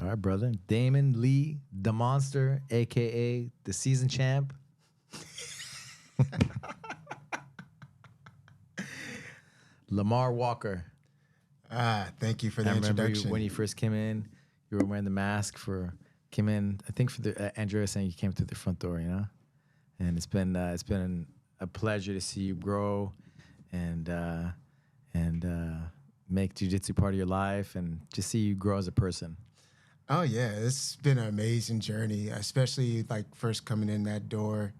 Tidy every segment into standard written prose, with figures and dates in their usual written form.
All right, brother. Damon Lee, the Monster, a.k.a. the season champ. Lamar Walker. Thank you for the I remember introduction. when you first came in, you were wearing the mask came in, I think for the, Andrea saying you came through the front door, you know? And it's been a pleasure to see you grow and make jiu-jitsu part of your life and just see you grow as a person. Oh yeah, it's been an amazing journey, especially like first coming in that door.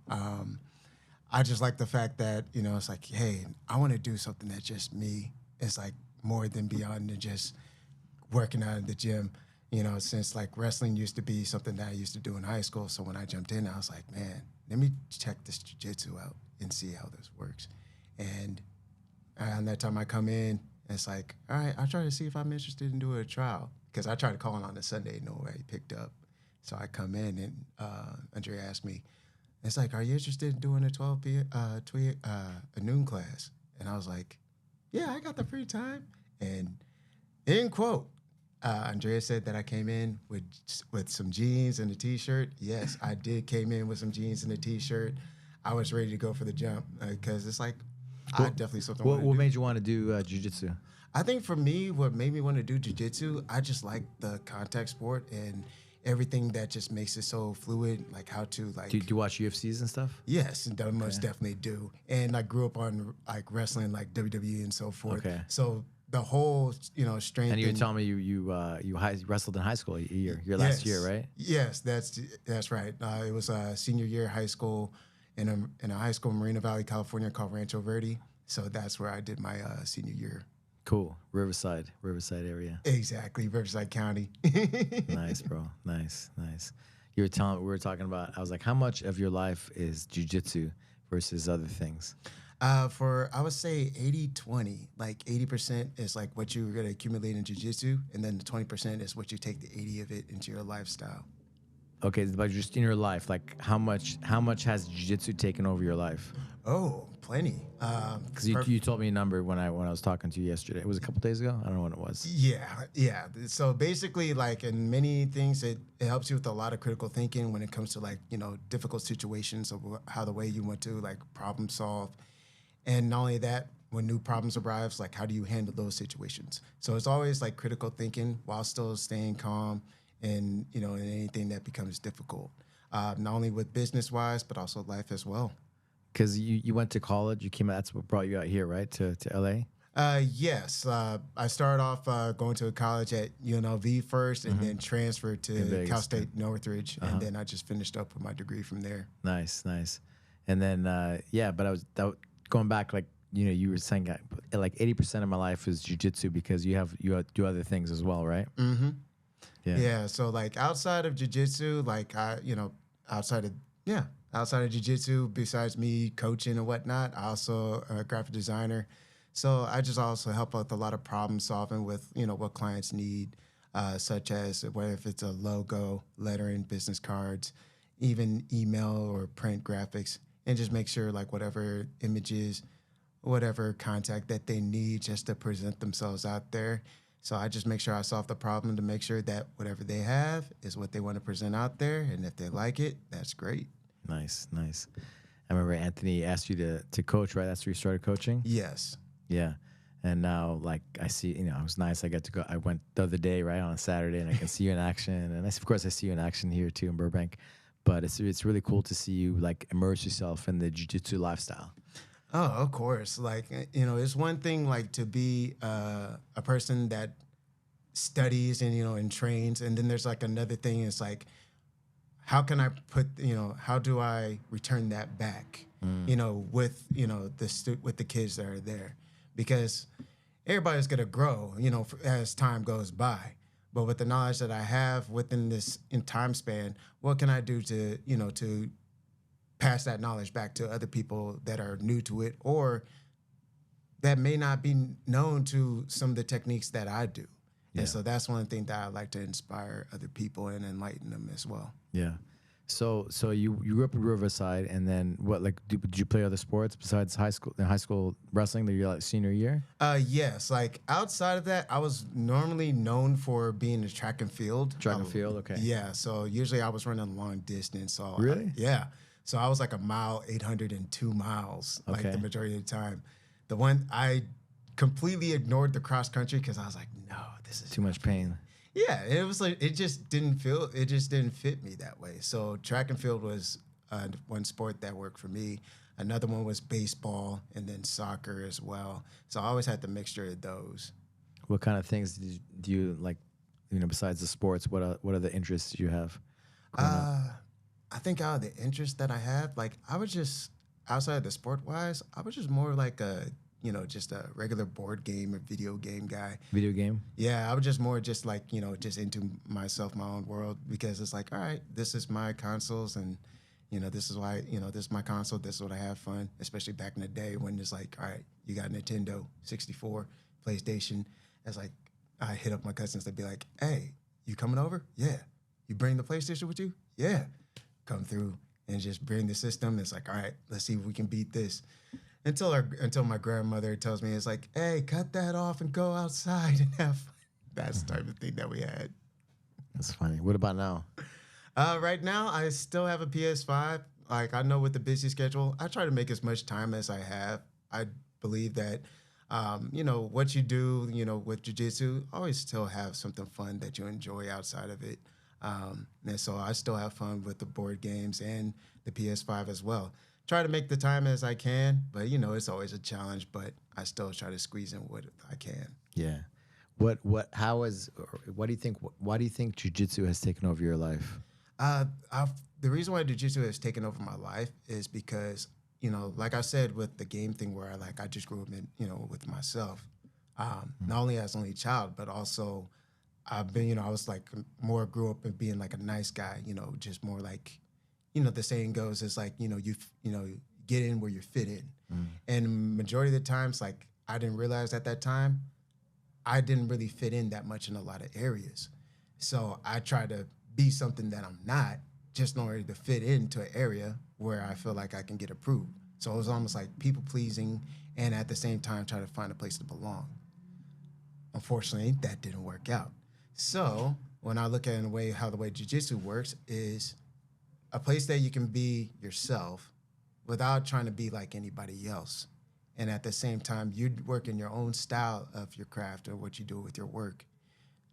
I just like the fact that, it's like, hey, I want to do something that's just me. It's like more than beyond than just working out in the gym, since like wrestling used to be something that I used to do in high school. So when I jumped in, I was like, man, let me check this jiu-jitsu out and see how this works. And around that time I come in, it's like, all right, I'll try to see if I'm interested in doing a trial. Because I tried to call on a Sunday, nobody picked up. So I come in and Andrea asked me, it's like, are you interested in doing a noon class? And I was like, yeah, I got the free time. And in quote, Andrea said that I came in with some jeans and a T-shirt. Yes, I did came in with some jeans and a T-shirt. I was ready to go for the jump because it's like, I definitely something. What made you want to do jiu-jitsu? I think for me, what made me want to do jiu-jitsu, I just like the contact sport and everything that just makes it so fluid, like how to like. Do you watch UFCs and stuff? Yes, I most definitely do. And I grew up on like wrestling, like WWE and so forth. Okay. So the whole, strength. And you were telling me you wrestled in high school your last year, right? Yes, that's right. It was a senior year of high school in a high school in Moreno Valley, California called Rancho Verde. So that's where I did my senior year. Cool. Riverside area. Exactly. Riverside County. Nice, bro. Nice. We were talking about, I was like, how much of your life is jiu-jitsu versus other things? I would say 80-20. Like 80% is like what you're going to accumulate in jiu-jitsu, and then the 20% is what you take the 80 of it into your lifestyle. Okay, but just in your life, like how much has jiu-jitsu taken over your life? Oh, plenty. Because you told me a number when I was talking to you yesterday. It was a couple days ago. I don't know when it was. Yeah. So basically, like in many things, it helps you with a lot of critical thinking when it comes to like difficult situations of how the way you want to like problem solve, and not only that, when new problems arrives, like how do you handle those situations? So it's always like critical thinking while still staying calm, and in anything that becomes difficult, not only with business wise but also life as well. Because you went to college, you came out. That's what brought you out here, right? To LA. Yes, I started off going to college at UNLV first, and then transferred to Cal State Northridge, and then I just finished up with my degree from there. Nice. And then but I was going back, like you were saying, like 80% of my life is jiu-jitsu because you do other things as well, right? Mm-hmm. Yeah. So like outside of jiu-jitsu, like outside of jiu-jitsu, besides me coaching and whatnot, I also a graphic designer. So I just also help out with a lot of problem solving with, what clients need, such as whether if it's a logo, lettering, business cards, even email or print graphics, and just make sure like whatever images, whatever contact that they need just to present themselves out there. So I just make sure I solve the problem to make sure that whatever they have is what they want to present out there. And if they like it, that's great. Nice. I remember Anthony asked you to coach, right? That's where you started coaching? Yes. Yeah. And now, like, I see, it was nice. I got to go. I went the other day, right, on a Saturday, and I can see you in action. And of course, I see you in action here, too, in Burbank. But it's really cool to see you, like, immerse yourself in the jiu-jitsu lifestyle. Oh, of course. Like, it's one thing, like, to be a person that studies and, and trains. And then there's, like, another thing. It's like, how can I how do I return that back, with, with the kids that are there? Because everybody's going to grow, as time goes by. But with the knowledge that I have within this time span, what can I do to, to pass that knowledge back to other people that are new to it or that may not be known to some of the techniques that I do. Yeah. And so that's one thing that I like to inspire other people and enlighten them as well. Yeah. So you grew up in Riverside, and then what? Like, did you play other sports besides high school? In high school wrestling, that you're like senior year. Yes, like outside of that, I was normally known for being in track and field. Track and field. Okay. Yeah, so usually I was running long distance. So Really? yeah, so I was like a mile, 802 miles, like the Okay. majority of the time. The one I completely ignored the cross country because I was like, no, this is Too much pain. yeah. It was like it just didn't fit me that way. So track and field was one sport that worked for me. Another one was baseball, and then soccer as well. So I always had the mixture of those. What kind of things do you like? You know, besides the sports, what are the interests you have growing up? I think out of the interest that I have, like I was just outside of the sport wise, I was just more like a just a regular board game or video game guy. Video game. Yeah, I was just more just like just into myself, my own world because it's like all right, this is my consoles and this is why this is my console. This is what I have fun, especially back in the day when it's like all right, you got Nintendo 64, PlayStation. It's like I hit up my cousins. They'd be like, hey, you coming over? Yeah. You bring the PlayStation with you? Yeah. Come through and just bring the system. It's like, all right, let's see if we can beat this. Until my grandmother tells me, it's like, hey, cut that off and go outside and have fun. That's the type of thing that we had. That's funny. What about now? Right now, I still have a PS5. Like, I know with the busy schedule, I try to make as much time as I have. I believe that, what you do, with jiu-jitsu, always still have something fun that you enjoy outside of it. And so I still have fun with the board games and the PS5 as well. Try to make the time as I can, but, it's always a challenge, but I still try to squeeze in what I can. Yeah. What do you think? Why do you think jujitsu has taken over your life? Uh, the reason why jiu-jitsu has taken over my life is because, like I said with the game thing where I just grew up in, with myself, not only as only child, but also I've been, I was like grew up in being like a nice guy, just more like, the saying goes is like, you get in where you fit in. And majority of the times, like I didn't realize at that time, I didn't really fit in that much in a lot of areas. So I try to be something that I'm not just in order to fit into an area where I feel like I can get approved. So it was almost like people pleasing and at the same time try to find a place to belong. Unfortunately, that didn't work out. So when I look at how the way jiu-jitsu works is a place that you can be yourself without trying to be like anybody else. And at the same time, you work in your own style of your craft or what you do with your work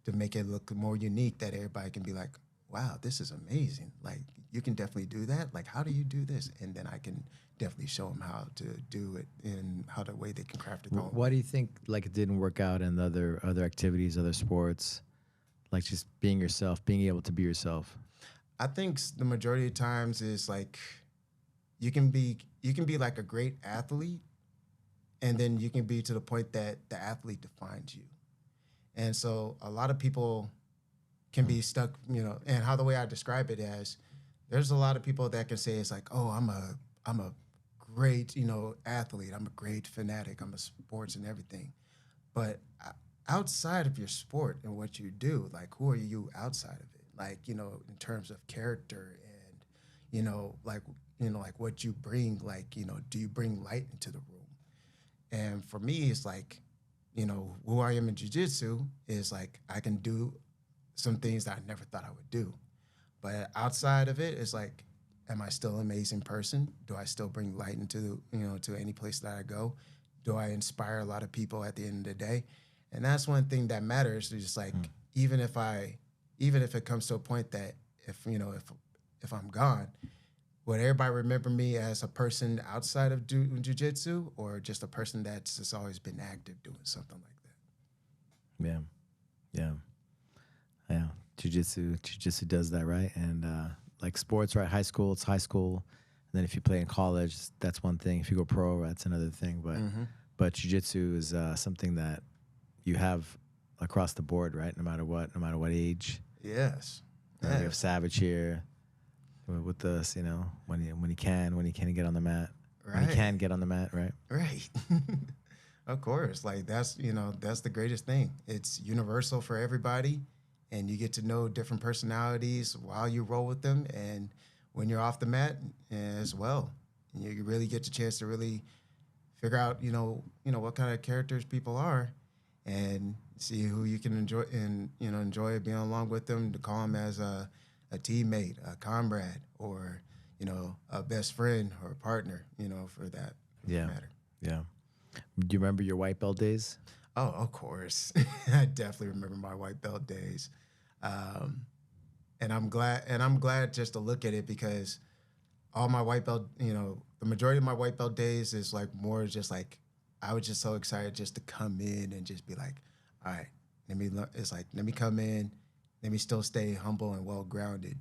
to make it look more unique that everybody can be like, wow, this is amazing. Like, you can definitely do that. Like, how do you do this? And then I can definitely show them how to do it and how the way they can craft it. Why do you think like it didn't work out in other activities, other sports? Like just being yourself, being able to be yourself. I think the majority of times is like you can be like a great athlete, and then you can be to the point that the athlete defines you. And so a lot of people can be stuck, and how the way I describe it as there's a lot of people that can say it's like, oh, I'm a great, athlete. I'm a great fanatic. I'm a sports and everything. But outside of your sport and what you do, like who are you outside of it? Like, in terms of character and, like what you bring, like, do you bring light into the room? And for me, it's like, who I am in jiu-jitsu is like I can do some things that I never thought I would do. But outside of it, it's like, am I still an amazing person? Do I still bring light into, to any place that I go? Do I inspire a lot of people at the end of the day? And that's one thing that matters. Is just like, even if it comes to a point that if I'm gone, would everybody remember me as a person outside of jiu-jitsu or just a person that's just always been active doing something like that? Yeah. Yeah. Yeah. Jiu-jitsu does that, right? And like sports, right? High school, it's high school. And then if you play in college, that's one thing. If you go pro, that's another thing. But jiu-jitsu is something that you have across the board, right? No matter what age. Yes. We have Savage here with us, when he can get on the mat. Right. When he can get on the mat, right? Right. Of course. Like that's the greatest thing. It's universal for everybody and you get to know different personalities while you roll with them. And when you're off the mat as well. You really get the chance to really figure out, what kind of characters people are, and see who you can enjoy and enjoy being along with them. To call them as a teammate, a comrade, or a best friend or a partner. For that Yeah. matter. Yeah. Do you remember your white belt days? Oh, of course. I definitely remember my white belt days. Um, and I'm glad just to look at it, because all my white belt, the majority of my white belt days is like more just like, I was just so excited just to come in and just be like, all right, let me come in, let me still stay humble and well grounded,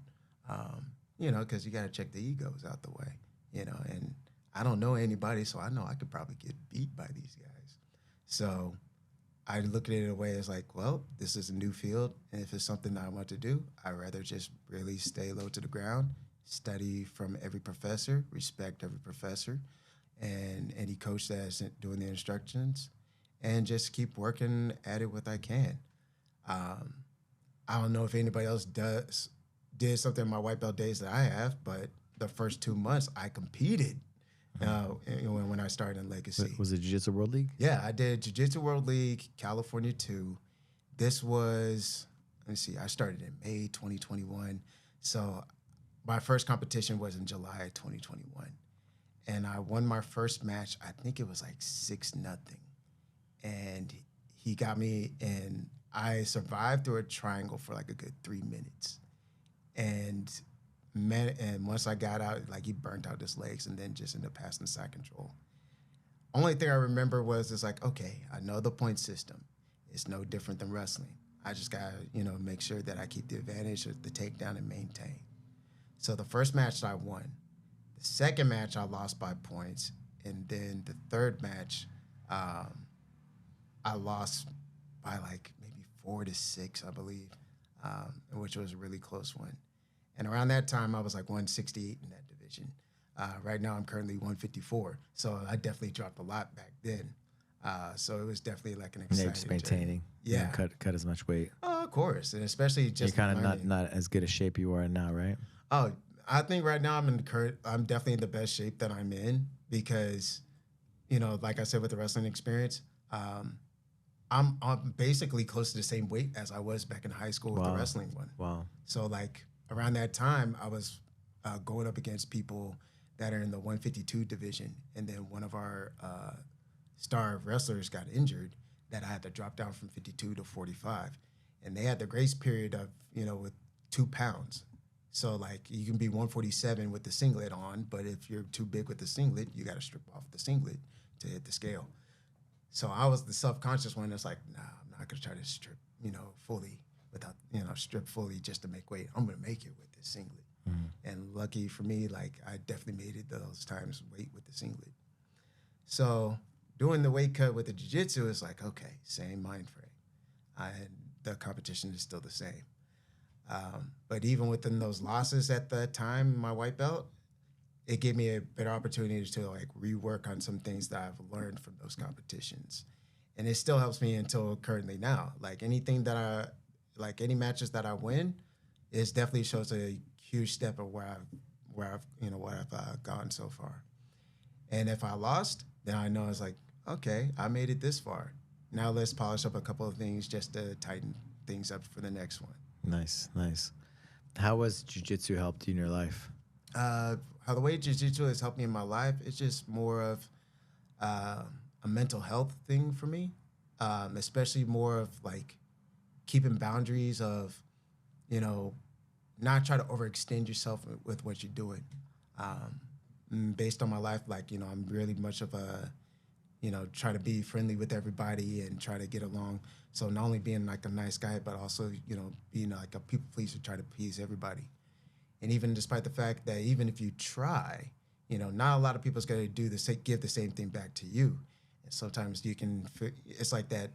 because you got to check the egos out the way, and I don't know anybody, so I know I could probably get beat by these guys. So I look at it in a way as like, well, this is a new field, and if it's something that I want to do, I'd rather just really stay low to the ground, study from every professor, respect every professor, and any coach that's doing the instructions, and just keep working at it what I can. Um, I don't know if anybody else did something in my white belt days that I have, but the first 2 months I competed when I started in Legacy. Was it Jiu-Jitsu World League? Yeah, I did Jiu-Jitsu World League, California 2. This was, let me see, I started in May 2021. So my first competition was in July 2021. And I won my first match, I think it was like 6-0. And he got me, and I survived through a triangle for like a good 3 minutes. And once I got out, like he burnt out his legs and then just ended up passing side control. Only thing I remember was it's like, okay, I know the point system. It's no different than wrestling. I just gotta, make sure that I keep the advantage of the takedown and maintain. So the first match I won. The second match I lost by points. And then the third match, I lost by like maybe 4-6, I believe, which was a really close one. And around that time, I was like 168 in that division. Right now, I'm currently 154. So I definitely dropped a lot back then. So it was definitely like an exciting Just maintaining. journey. Yeah. Cut as much weight. Oh, of course. And especially just You're kind of not as good a shape you are in now, right? Oh, I think right now I'm definitely in the best shape that I'm in, because, like I said, with the wrestling experience, I'm basically close to the same weight as I was back in high school with the wrestling one. Wow. So like around that time, I was going up against people that are in the 152 division, and then one of our star wrestlers got injured that I had to drop down from 52 to 45, and they had the grace period of with 2 pounds. So like you can be 147 with the singlet on, but if you're too big with the singlet, you got to strip off the singlet to hit the scale. So I was the self-conscious one that's like, nah, I'm not gonna try to strip, fully without, strip fully just to make weight. I'm gonna make it with this singlet. Mm-hmm. And lucky for me, like I definitely made it those times weight with the singlet. So doing the weight cut with the jiu-jitsu is like, okay, same mind frame. The competition is still the same. But even within those losses at the time, my white belt, it gave me a better opportunity to like rework on some things that I've learned from those competitions. And it still helps me until currently now. Like any matches that I win, it definitely shows a huge step of where I've gone so far. And if I lost, then I know it's like, okay, I made it this far. Now let's polish up a couple of things just to tighten things up for the next one. Nice. How has jiu-jitsu helped you in your life? How the way jiu-jitsu has helped me in my life, it's just more of a mental health thing for me, especially more of like keeping boundaries of, not try to overextend yourself with what you're doing. Based on my life, like, I'm really much of a, try to be friendly with everybody and try to get along. So not only being like a nice guy, but also, being like a people pleaser, try to please everybody. And even despite the fact that even if you try, not a lot of people's going to give the same thing back to you. And sometimes it's like that,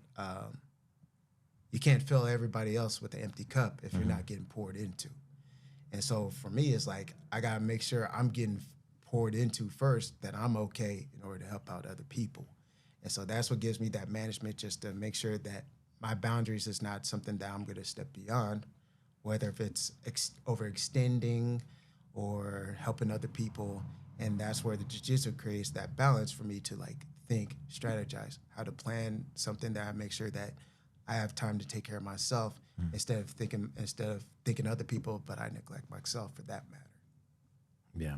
you can't fill everybody else with an empty cup if you're not getting poured into. And so for me, it's like, I got to make sure I'm getting poured into first, that I'm okay in order to help out other people. And so that's what gives me that management, just to make sure that my boundaries is not something that I'm going to step beyond, whether if it's overextending or helping other people. And that's where the jiu-jitsu creates that balance for me to like think, strategize, how to plan something that I make sure that I have time to take care of myself instead of thinking other people, but I neglect myself for that matter. Yeah.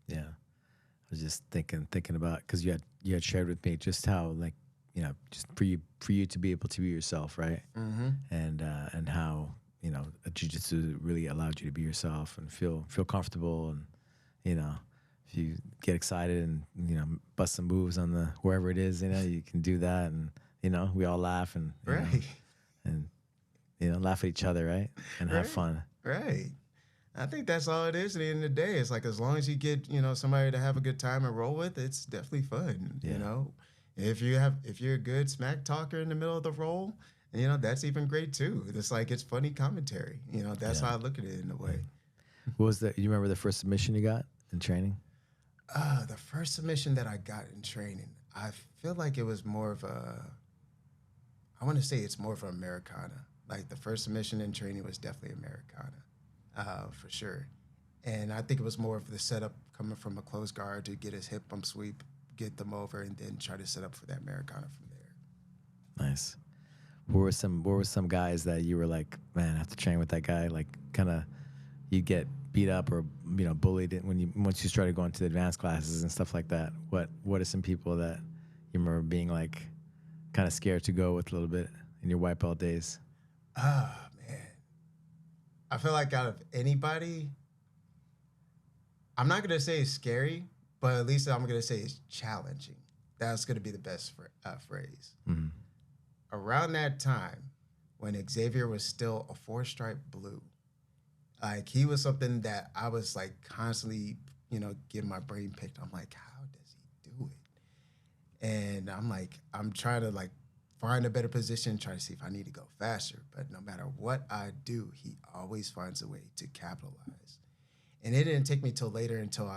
Yeah. I was just thinking about, because you had shared with me just how, like, just for you to be able to be yourself, right? Mm-hmm. And how, jiu-jitsu really allowed you to be yourself and feel comfortable, and if you get excited and bust some moves on the wherever it is, you can do that, and we all laugh and Right. and laugh at each other, right? And have Right. fun. Right. I think that's all it is at the end of the day. It's like, as long as you get, somebody to have a good time and roll with, it's definitely fun. Yeah. If you're a good smack talker in the middle of the roll, that's even great too. It's like, it's funny commentary. That's Yeah. how I look at it in a way. What was you remember the first submission you got in training? The first submission that I got in training, I feel like it was more of I want to say it's more of an Americana. Like, the first submission in training was definitely Americana, for sure. And I think it was more of the setup coming from a close guard to get his hip bump sweep, get them over, and then try to set up for that Americana from there. Nice. What were some guys that you were like, man, I have to train with that guy? Like, kind of, you get beat up or bullied once you started going to the advanced classes and stuff like that. What are some people that you remember being like kind of scared to go with a little bit in your white belt days? Ah, man. I feel like out of anybody, I'm not going to say it's scary, but at least I'm going to say it's challenging. That's going to be the best phrase. Mm-hmm. Around that time, when Xavier was still a 4-stripe blue, like, he was something that I was like constantly, getting my brain picked. I'm like, how does he do it? And I'm trying to like find a better position, try to see if I need to go faster. But no matter what I do, he always finds a way to capitalize. And it didn't take me till later, until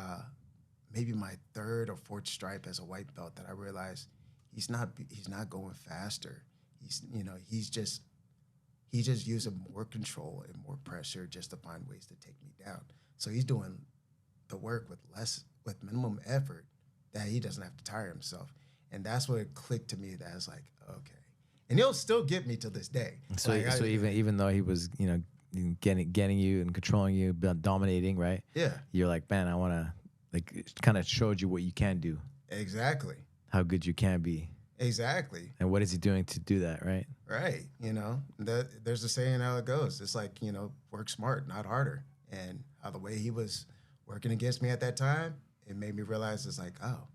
maybe my 3rd or 4th stripe as a white belt, that I realized he's not going faster. He's just using more control and more pressure just to find ways to take me down. So he's doing the work with minimum effort, that he doesn't have to tire himself. And that's what it clicked to me, that I was like, okay. And he'll still get me to this day. So, even though he was, getting you and controlling you, dominating, right? Yeah. You're like, man, I want to, like, it kind of showed you what you can do. Exactly. How good you can be. Exactly. And what is he doing to do that, right? Right. There's a saying how it goes. It's like, work smart, not harder. And how the way he was working against me at that time, it made me realize, it's like, oh,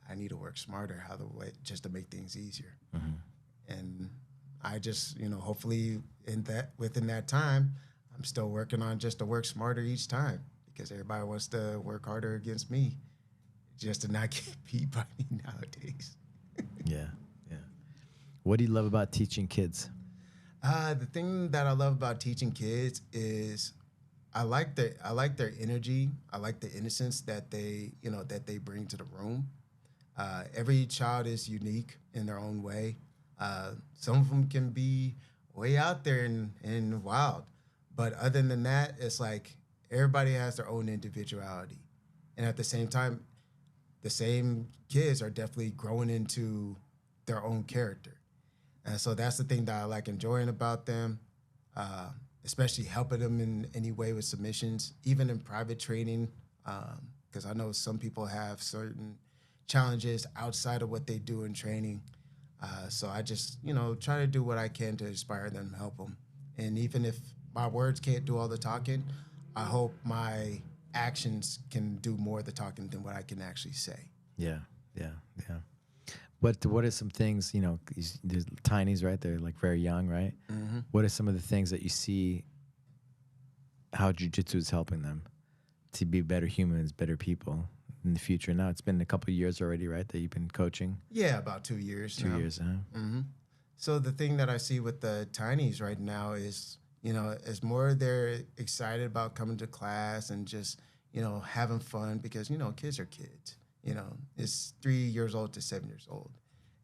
I need to work smarter, just to make things easier. Mm-hmm. And I just, hopefully within that time, I'm still working on just to work smarter each time, because everybody wants to work harder against me just to not get beat by me nowadays. Yeah. What do you love about teaching kids? The thing that I love about teaching kids is I like their energy. I like the innocence that they bring to the room. Every child is unique in their own way. Some of them can be way out there and wild, but other than that, it's like everybody has their own individuality, and at the same time, the same kids are definitely growing into their own character. And so that's the thing that I like enjoying about them, especially helping them in any way with submissions, even in private training, because I know some people have certain challenges outside of what they do in training. So I just, try to do what I can to inspire them, help them. And even if my words can't do all the talking, I hope my actions can do more of the talking than what I can actually say. Yeah. What are some things, there's tinies, right? They're like very young, right? Mm-hmm. What are some of the things that you see how jiu-jitsu is helping them to be better humans, better people in the future? Now, it's been a couple of years already, right, that you've been coaching? Yeah, about 2 years 2 now. years, huh? Mm-hmm. So the thing that I see with the tinies right now is, as more they're excited about coming to class and just, having fun, because, kids are kids. It's 3 years old to 7 years old.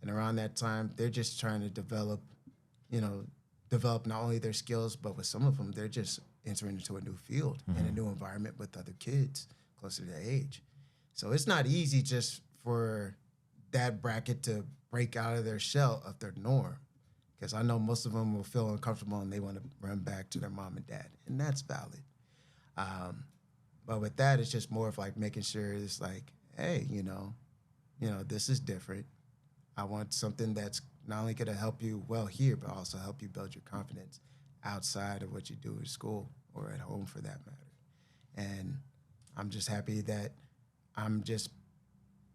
And around that time, they're just trying to develop not only their skills, but with some of them, they're just entering into a new field and a new environment with other kids closer to their age. So it's not easy just for that bracket to break out of their shell of their norm. Because I know most of them will feel uncomfortable and they want to run back to their mom and dad, and that's valid. But with that, it's just more of like making sure it's like, hey, this is different. I want something that's not only going to help you well here, but also help you build your confidence outside of what you do at school or at home for that matter. And I'm just happy that I'm just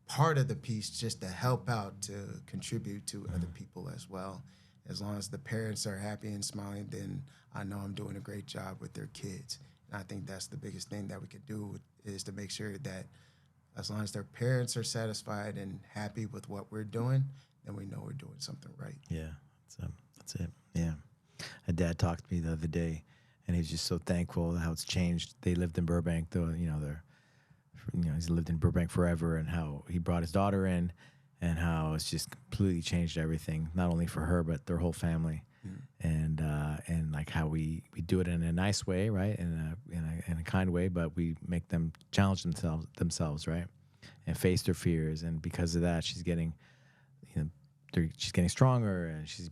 part of the piece just to help out, to contribute to other people as well. As long as the parents are happy and smiling, then I know I'm doing a great job with their kids. And I think that's the biggest thing that we could do is to make sure that as long as their parents are satisfied and happy with what we're doing, then we know we're doing something right. Yeah, that's it. Yeah. A dad talked to me the other day, and he's just so thankful how it's changed. They lived in Burbank, though, he's lived in Burbank forever, and how he brought his daughter in, and how it's just completely changed everything, not only for her but their whole family, and like how we do it in a nice way, right, in a kind way, but we make them challenge themselves, right, and face their fears, and because of that, she's getting stronger, and she's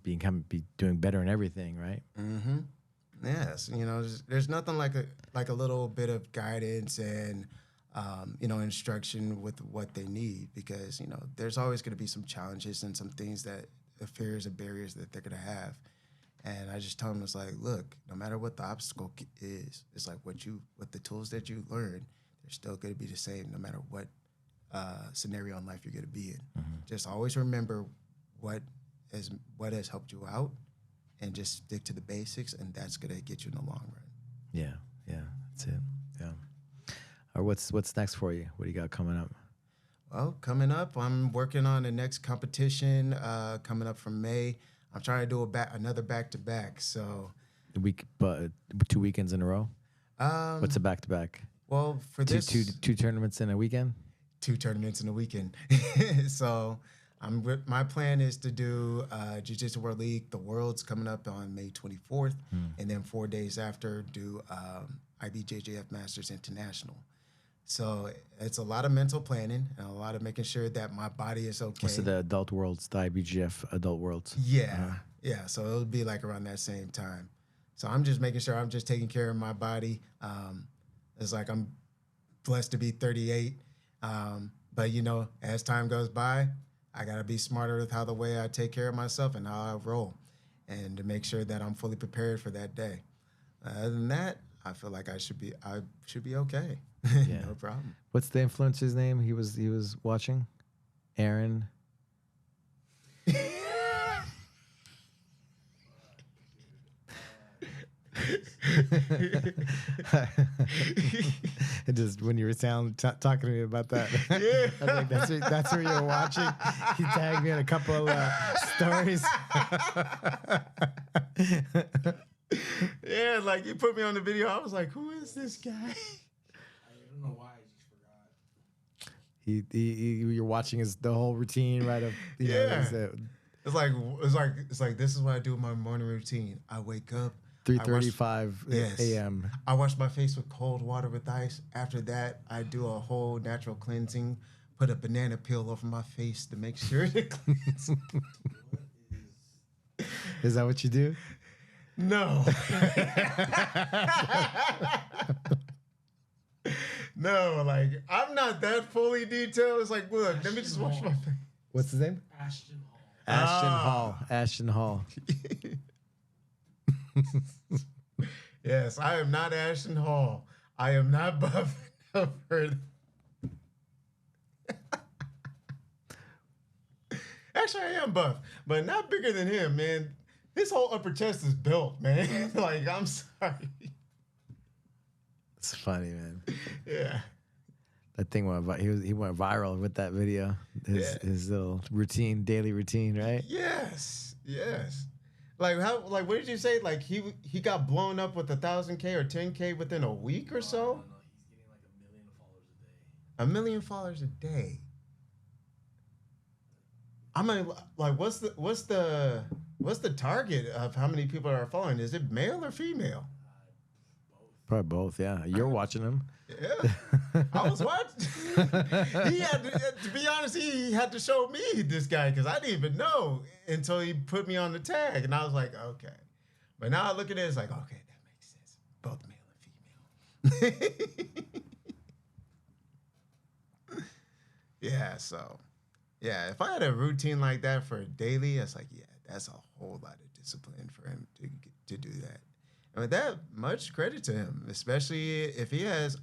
doing better in everything, right? Mm-hmm. Yes, there's nothing like a little bit of guidance and instruction with what they need, because there's always going to be some challenges and some things that fears and barriers that they're going to have. And I just tell them, it's like, look, no matter what the obstacle is, it's like what the tools that you learn, they're still going to be the same no matter what scenario in life you're going to be in. Mm-hmm. Just always remember what has helped you out, and just stick to the basics, and that's going to get you in the long run. Yeah, that's it. Yeah. Or what's next for you? What do you got coming up? Well, coming up, I'm working on the next competition coming up from May. I'm trying to do another back-to-back. So, 2 weekends in a row. What's a back-to-back? Well, for this, two tournaments in a weekend. 2 tournaments in a weekend. So, my plan is to do Jiu-Jitsu World League. The World's coming up on May 24th, and then 4 days after do IBJJF Masters International. So it's a lot of mental planning and a lot of making sure that my body is okay. So the Adult Worlds, the IBGF Adult Worlds. Yeah, yeah. So it'll be like around that same time. So I'm just making sure I'm just taking care of my body. It's like I'm blessed to be 38. But, as time goes by, I got to be smarter with the way I take care of myself and how I roll, and to make sure that I'm fully prepared for that day. Other than that, I feel like I should be okay. Yeah. No problem. What's the influencer's name he was watching? Aaron. Just when you were talking to me about that, I think that's where you were watching. He tagged me in a couple stories. Yeah, like you put me on the video. I was like, "Who is this guy?" I don't know why I just forgot. You're watching the whole routine, right? It's like this is what I do with my morning routine. I wake up. 3:35 a.m. I wash my face with cold water with ice. After that, I do a whole natural cleansing. Put a banana peel over my face to make sure it cleans. Is that what you do? No. No, like I'm not that fully detailed. It's like, look, let me just wash my face. What's his name? Ashton Hall. Yes, I am not Ashton Hall. I am not buff enough for Actually, I am buff, but not bigger than him, man. His whole upper chest is built, man. Like, I'm sorry. It's funny, man. Yeah. That thing he went viral with that video. His little routine, daily routine, right? Yes. Like what did you say? Like he got blown up with 1,000K or 10K within a week or so? No, he's getting like 1 million followers a day. 1 million followers a day. I mean, like, what's the target of how many people are following? Is it male or female? Both. Probably both. Yeah, you're watching him. Yeah, I was watching. He had to be honest. He had to show me this guy because I didn't even know until he put me on the tag, and I was like, okay. But now I look at it, it's like, okay, that makes sense. Both male and female. Yeah. So, yeah, if I had a routine like that for daily, it's like, yeah, that's a whole lot of discipline for him to do that. And with that, much credit to him, especially if he has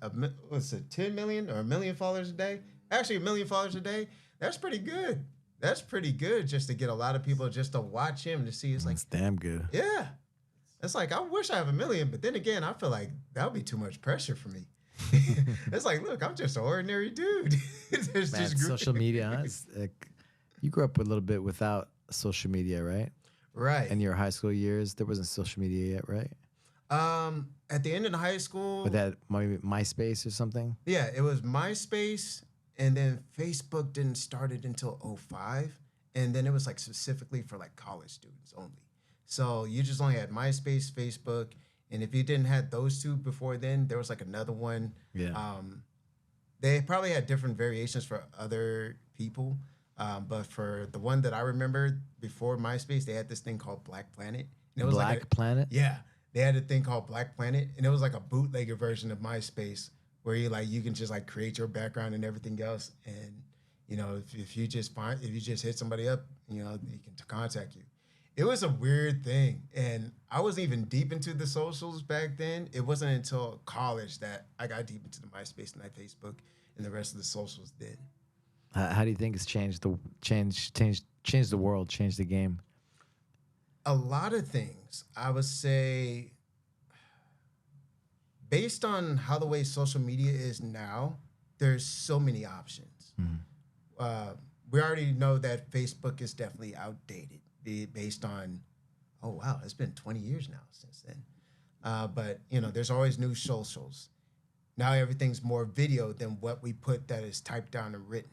what's it, 10 million or a million followers a day. Actually, a million followers a day. That's pretty good. That's pretty good just to get a lot of people just to watch him to see. It's like, That's damn good. yeah. It's like, I wish I have a million, but then again, I feel like that would be too much pressure for me. It's like, look, I'm just an ordinary dude. There's Man, just social media. Huh? It's like, you grew up a little bit without social media, right? right. In your high school years, there wasn't social media yet, right? At the end of the high school, With that maybe MySpace or something. yeah, it was MySpace, and then Facebook didn't start it until '05, and then it was like specifically for like college students only. So you just only had MySpace, Facebook, and if you didn't have those two before then, there was like another one. Yeah. They probably had different variations for other people, but for the one that I remember before MySpace, they had this thing called Black Planet, and it was like Black Planet. yeah, they had a thing called Black Planet, and it was like a bootlegger version of MySpace where you can just like create your background and everything else, and if you just hit somebody up, they can contact you. It was a weird thing, and I wasn't even deep into the socials back then. It wasn't until college that I got deep into the MySpace and Facebook and the rest of the socials did. How do you think it's changed the world, changed the game? A lot of things, I would say, based on how the way social media is now, there's so many options. We already know that Facebook is definitely outdated based on, oh, wow, it's been 20 years now since then. But, there's always new socials. Now everything's more video than what we put that is typed down and written.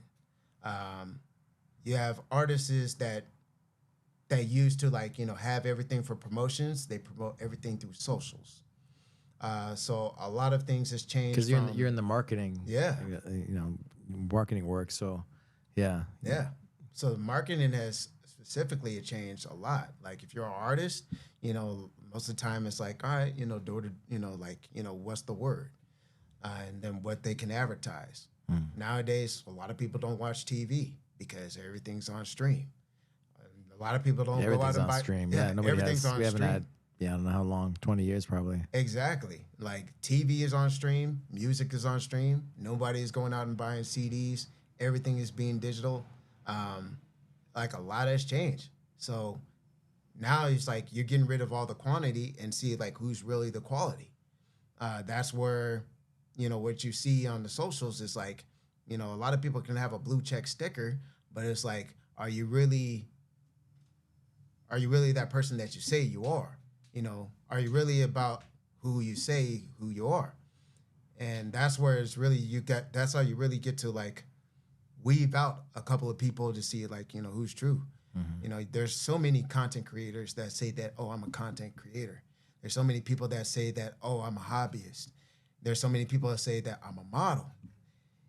You have artists that used to have everything for promotions. They promote everything through socials. So a lot of things has changed. Because you're in the marketing. Yeah. Marketing work. So, yeah. Yeah. So the marketing has specifically changed a lot. Like if you're an artist, most of the time it's like, all right, what's the word? And then what they can advertise. Nowadays, a lot of people don't watch TV because everything's on stream. A lot of people don't go out and buy. Stream. Yeah, nobody everything's has. on We haven't stream. had. Yeah, I don't know how long. 20 years probably. Exactly. Like TV is on stream, music is on stream. Nobody is going out and buying CDs. Everything is being digital. Like a lot has changed. So now it's like you're getting rid of all the quantity and see like who's really the quality. That's where, what you see on the socials is like, a lot of people can have a blue check sticker, but it's like, are you really that person that you say you are? Are you really about who you say who you are? And that's where it's really that's how you really get to like weave out a couple of people to see like, who's true. There's so many content creators that say that, oh, I'm a content creator. There's so many people that say that, oh, I'm a hobbyist. There's so many people that say that I'm a model.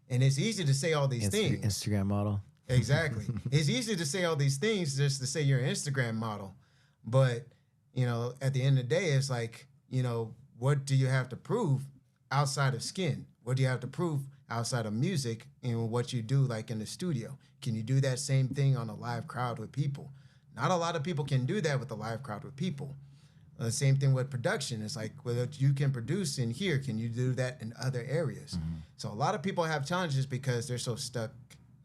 And it's easy to say all these things. Instagram model. Exactly. It's easy to say all these things just to say you're an Instagram model. But, at the end of the day, it's like, what do you have to prove outside of skin? What do you have to prove outside of music and what you do like in the studio? Can you do that same thing on a live crowd with people? Not a lot of people can do that with a live crowd with people. The same thing with production. It's like, whether you can produce in here, can you do that in other areas? So a lot of people have challenges because they're so stuck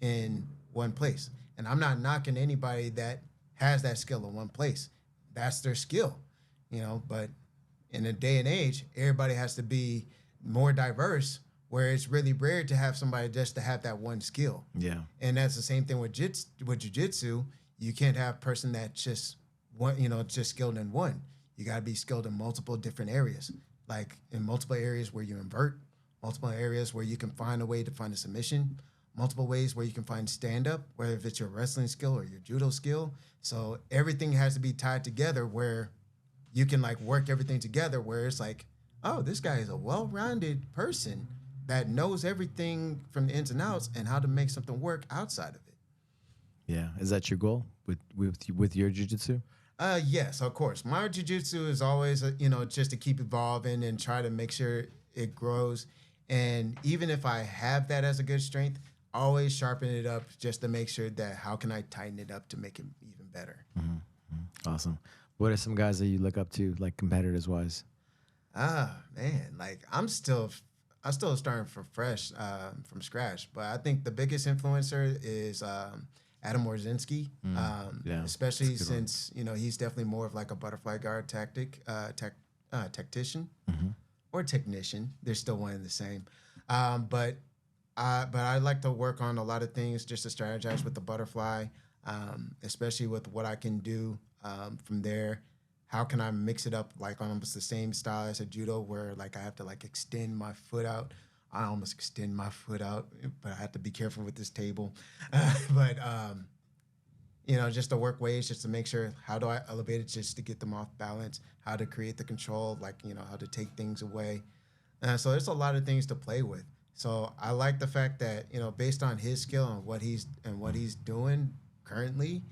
in one place. And I'm not knocking anybody that has that skill in one place. That's their skill, but in a day and age, everybody has to be more diverse, where it's really rare to have somebody just to have that one skill. Yeah. And that's the same thing with jiu-jitsu. You can't have a person that's just one, just skilled in one. You got to be skilled in multiple different areas, like in multiple areas where you invert, multiple areas where you can find a way to find a submission, multiple ways where you can find stand-up, whether if it's your wrestling skill or your judo skill. So everything has to be tied together where you can like work everything together, where it's like, oh, this guy is a well-rounded person that knows everything from the ins and outs and how to make something work outside of it. Yeah. Is that your goal with your jiu-jitsu? Yes, of course. My jujitsu is always, you know, just to keep evolving and try to make sure it grows. And even if I have that as a good strength, always sharpen it up just to make sure that how can I tighten it up to make it even better. Awesome. What are some guys that you look up to, like competitors wise? Ah, man, like I'm still starting from scratch. But I think the biggest influencer is Adam Warzinski, Yeah, that's a especially good one. since you know he's definitely more of like a butterfly guard tactician or technician. They're still one and the same. But I like to work on a lot of things just to strategize with the butterfly, especially with what I can do from there. How can I mix it up like on almost the same style as a judo where like I have to like extend my foot out. I almost extend my foot out, but I have to be careful with this table. But you know, just to work ways, just to make sure how do I elevate it, just to get them off balance, how to create the control, like you know, how to take things away. So there's a lot of things to play with. So I like the fact that you know, based on his skill and what he's doing currently,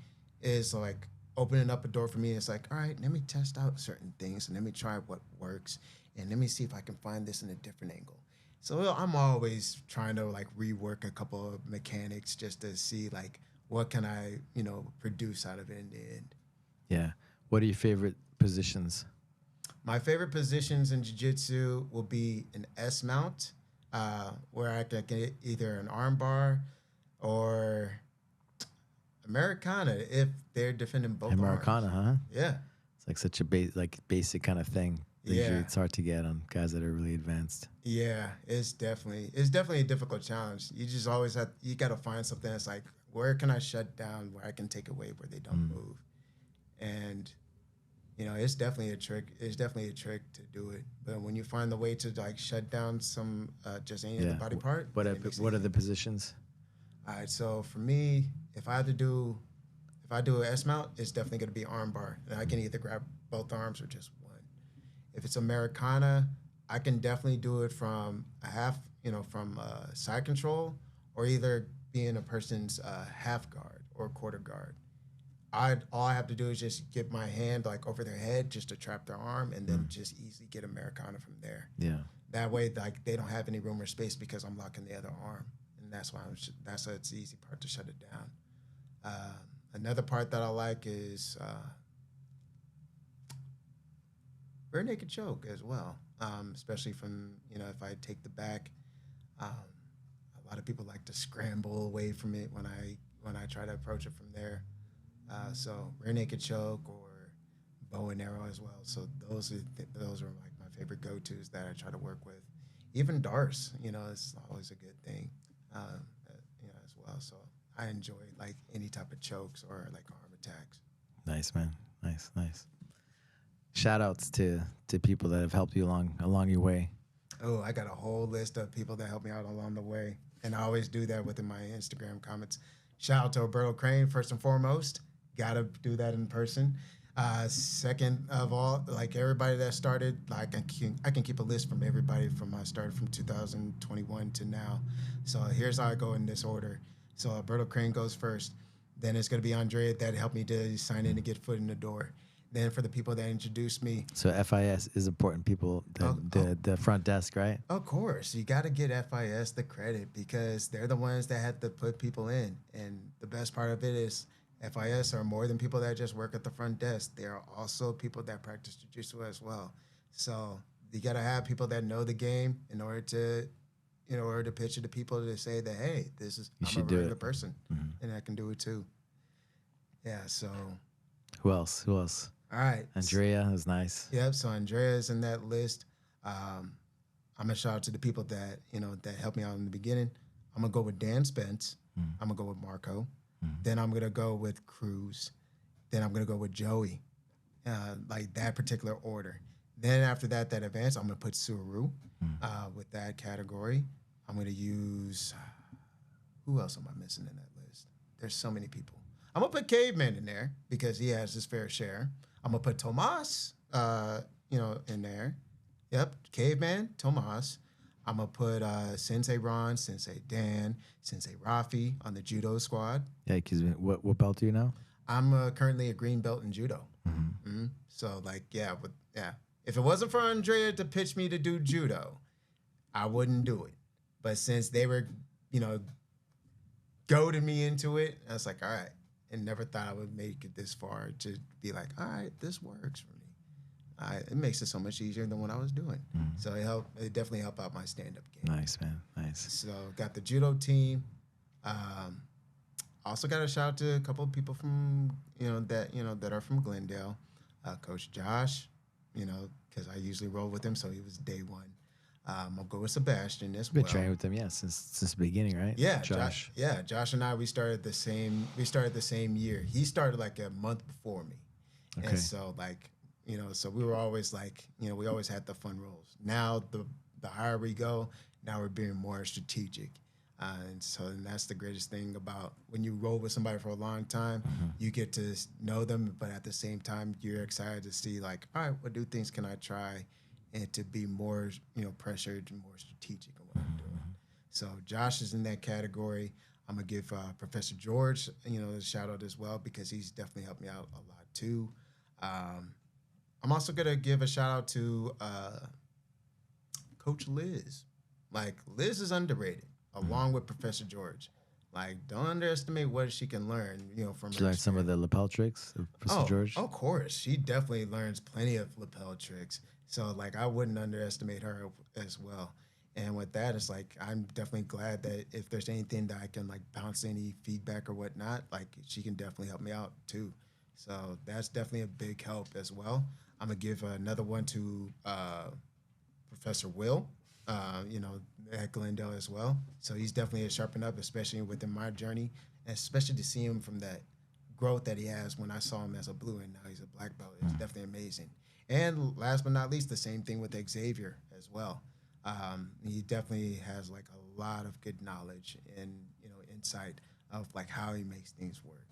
is like opening up a door for me. It's like, all right, let me test out certain things and let me try what works, and let me see if I can find this in a different angle. So I'm always trying to like rework a couple of mechanics just to see like what can I you know produce out of it in the end. Yeah. What are your favorite positions? My favorite positions in jiu-jitsu will be an S mount, where I can get either an arm bar or Americana if they're defending both Americana, arms. huh? Yeah, It's like such a basic kind of thing. Usually yeah, it's hard to get on guys that are really advanced. yeah. It's definitely a difficult challenge. You just always you got to find something that's like where can I shut down where I can take away where they don't move, and you know it's definitely a trick. It's definitely a trick to do it. But when you find the way to like shut down some just any other Yeah. body part, What then are, it makes it what are easy. the positions? All right, so for me, if I had to do, if I do an S mount, it's definitely going to be arm bar, and I can either grab both arms or just one. If it's Americana, I can definitely do it from a half, you know, from side control, or either being a person's half guard or quarter guard. I all I have to do is just get my hand like over their head just to trap their arm, and then just easily get Americana from there. Yeah. That way, like they don't have any room or space because I'm locking the other arm, and that's why that's why it's the easy part to shut it down. Another part that I like is rear naked choke as well, especially from you know if I take the back. Um, a lot of people like to scramble away from it when I try to approach it from there. So rear naked choke or bow and arrow as well. So those are like my favorite go tos that I try to work with. Even darts, you know, it's always a good thing, you know, as well. So I enjoy like any type of chokes or like arm attacks. Nice, man. Nice, nice. Shout outs to people that have helped you along your way. Oh, I got a whole list of people that helped me out along the way, and I always do that within my Instagram comments. Shout out to Alberto Crane first and foremost. Gotta do that in person. Second of all, like everybody that started, like I can keep a list from everybody from I started from 2021 to now. So here's how I go in this order. So Alberto Crane goes first. Then it's gonna be Andrea that helped me to sign in and get foot in the door. Then for the people that introduced me, So FIS is important. People, oh, oh, the front desk, right? of course, you got to get FIS the credit because they're the ones that had to put people in. And the best part of it is FIS are more than people that just work at the front desk. They are also people that practice jiu-jitsu as well. So you got to have people that know the game in order to pitch it to people to say that, hey, You I'm a should do regular it. person and I can do it too. Yeah. So, Who else? Who else? all right. Andrea is nice. Yep. So Andrea's in that list. Um, I'm gonna shout out to the people that that helped me out in the beginning. I'm gonna go with Dan Spence. I'm gonna go with Marco. Then I'm gonna go with Cruz. Then I'm gonna go with Joey. Like that particular order. Then after that, that advance, I'm gonna put Suru with that category. I'm gonna use who else am I missing in that list? There's so many people. I'm gonna put Caveman in there because he has his fair share. I'm gonna put Tomas, in there. Yep, Caveman, Tomas. I'm going to put Sensei Ron, Sensei Dan, Sensei Rafi on the judo squad. Yeah, because what belt are you now? I'm currently a green belt in judo. So, like, yeah. If it wasn't for Andrea to pitch me to do judo, I wouldn't do it. But since they were, goaded me into it, I was like, all right. And never thought I would make it this far to be like, all right, this works for me. It makes it so much easier than what I was doing. So it definitely helped out my stand-up game. Nice, man. Nice. So got the judo team. Also got a shout out to a couple of people from, that are from Glendale. Coach Josh, because I usually roll with him, so he was day one. I'll go with Sebastian as well. Been training with him, since the beginning, right? Yeah, Josh. Josh and I, we started the same year. He started like a month before me. Okay. And so so we were always like, we always had the fun roles. Now the higher we go, now we're being more strategic. And that's the greatest thing about when you roll with somebody for a long time, you get to know them, but at the same time, you're excited to see like, all right, what new things can I try? And to be more, pressured and more strategic in what I'm doing. So Josh is in that category. I'm gonna give Professor George, a shout out as well because he's definitely helped me out a lot too. I'm also gonna give a shout out to Coach Liz. Like Liz is underrated, along with Professor George. Like don't underestimate what she can learn, from. Did you learn some of the lapel tricks of Professor George? Of course, she definitely learns plenty of lapel tricks. So, like, I wouldn't underestimate her as well. And with that, it's like, I'm definitely glad that if there's anything that I can, like, bounce any feedback or whatnot, like, she can definitely help me out, too. So that's definitely a big help as well. I'm going to give another one to Professor Will, at Glendale as well. So he's definitely a sharpen up, especially within my journey, and especially to see him from that growth that he has when I saw him as a blue and now he's a black belt. It's definitely amazing. And last but not least, the same thing with Xavier as well. He definitely has like a lot of good knowledge and insight of like how he makes things work.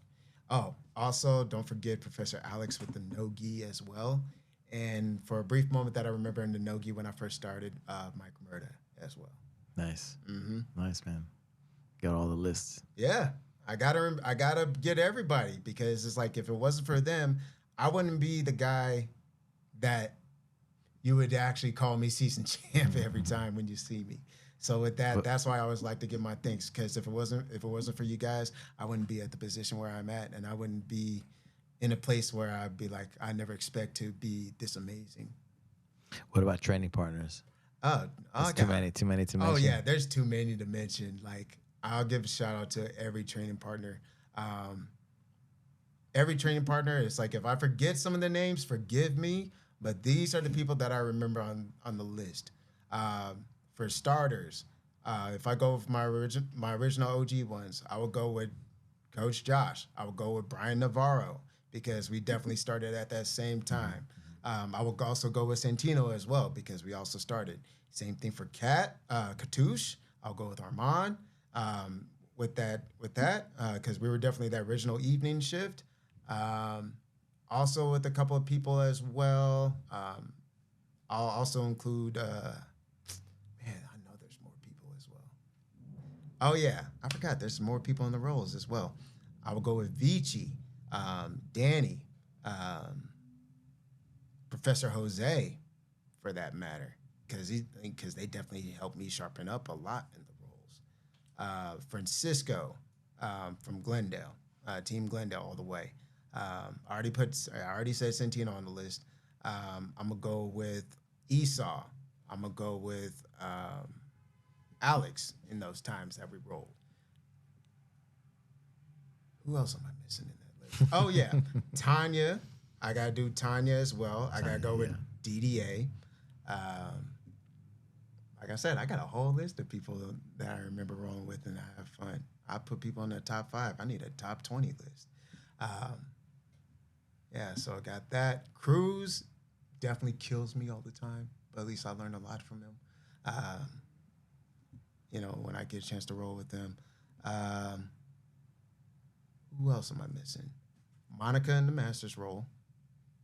Oh, also don't forget Professor Alex with the no-gi as well. And for a brief moment that I remember in the no-gi when I first started, Mike Murda as well. Nice. Nice, man. Got all the lists. Yeah, I gotta get everybody because it's like if it wasn't for them, I wouldn't be the guy that you would actually call me season champ every time when you see me. So with that, that's why I always like to give my thanks because if it wasn't for you guys, I wouldn't be at the position where I'm at, and I wouldn't be in a place where I'd be like, I never expect to be this amazing. What about training partners? Too many to mention. Oh yeah, there's too many to mention. Like I'll give a shout out to every training partner. Every training partner, it's like if I forget some of the names, forgive me. But these are the people that I remember on the list. For starters, if I go with my original OG ones, I would go with Coach Josh. I would go with Brian Navarro because we definitely started at that same time. I would also go with Santino as well because we also started. Same thing for Katouche. I'll go with Armand. With that, because we were definitely that original evening shift. Also with a couple of people as well. I'll also include, I know there's more people as well. Oh yeah, I forgot there's more people in the roles as well. I will go with Vici, Danny, Professor Jose, for that matter, because they definitely helped me sharpen up a lot in the roles. Francisco from Glendale, Team Glendale all the way. I already said Santino on the list. I'm gonna go with Esau. I'm gonna go with Alex in those times that we rolled. Who else am I missing in that list? Oh yeah, Tanya. I gotta do Tanya as well. I gotta go with DDA. Like I said, I got a whole list of people that I remember rolling with and I have fun. I put people in the top 5. I need a top 20 list. Yeah, so I got that. Cruz definitely kills me all the time, but at least I learn a lot from him. When I get a chance to roll with them. Who else am I missing? Monica in the Masters role,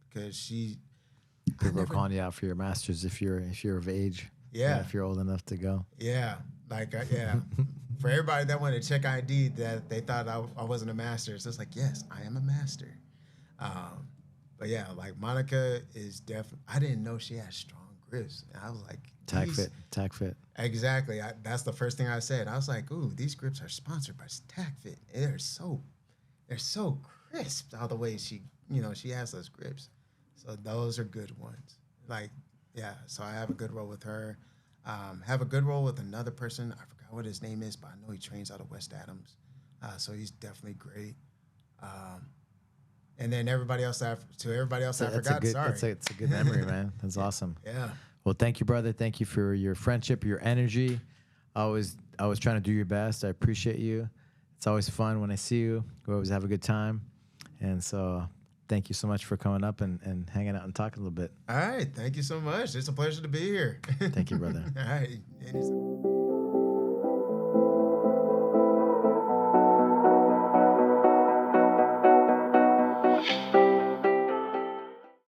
because People are calling you out for your masters if you're of age. Yeah. If you're old enough to go. Yeah, like yeah. For everybody that wanted to check ID that they thought I wasn't a master, so it's like, yes, I am a master. But yeah, like Monica is definitely. I didn't know she had strong grips. And I was like, Tac fit. Exactly. That's the first thing I said. I was like, ooh, these grips are sponsored by Tac Fit. They're so crisp all the way she has those grips. So those are good ones. Like, yeah. So I have a good role with her. Have a good role with another person. I forgot what his name is, but I know he trains out of West Adams. So he's definitely great. And then everybody else I forgot. Sorry. It's a good memory, man. That's awesome. Yeah. Well, thank you, brother. Thank you for your friendship, your energy. I was trying to do your best. I appreciate you. It's always fun when I see you. We always have a good time. And so thank you so much for coming up and hanging out and talking a little bit. All right. Thank you so much. It's a pleasure to be here. Thank you, brother. All right.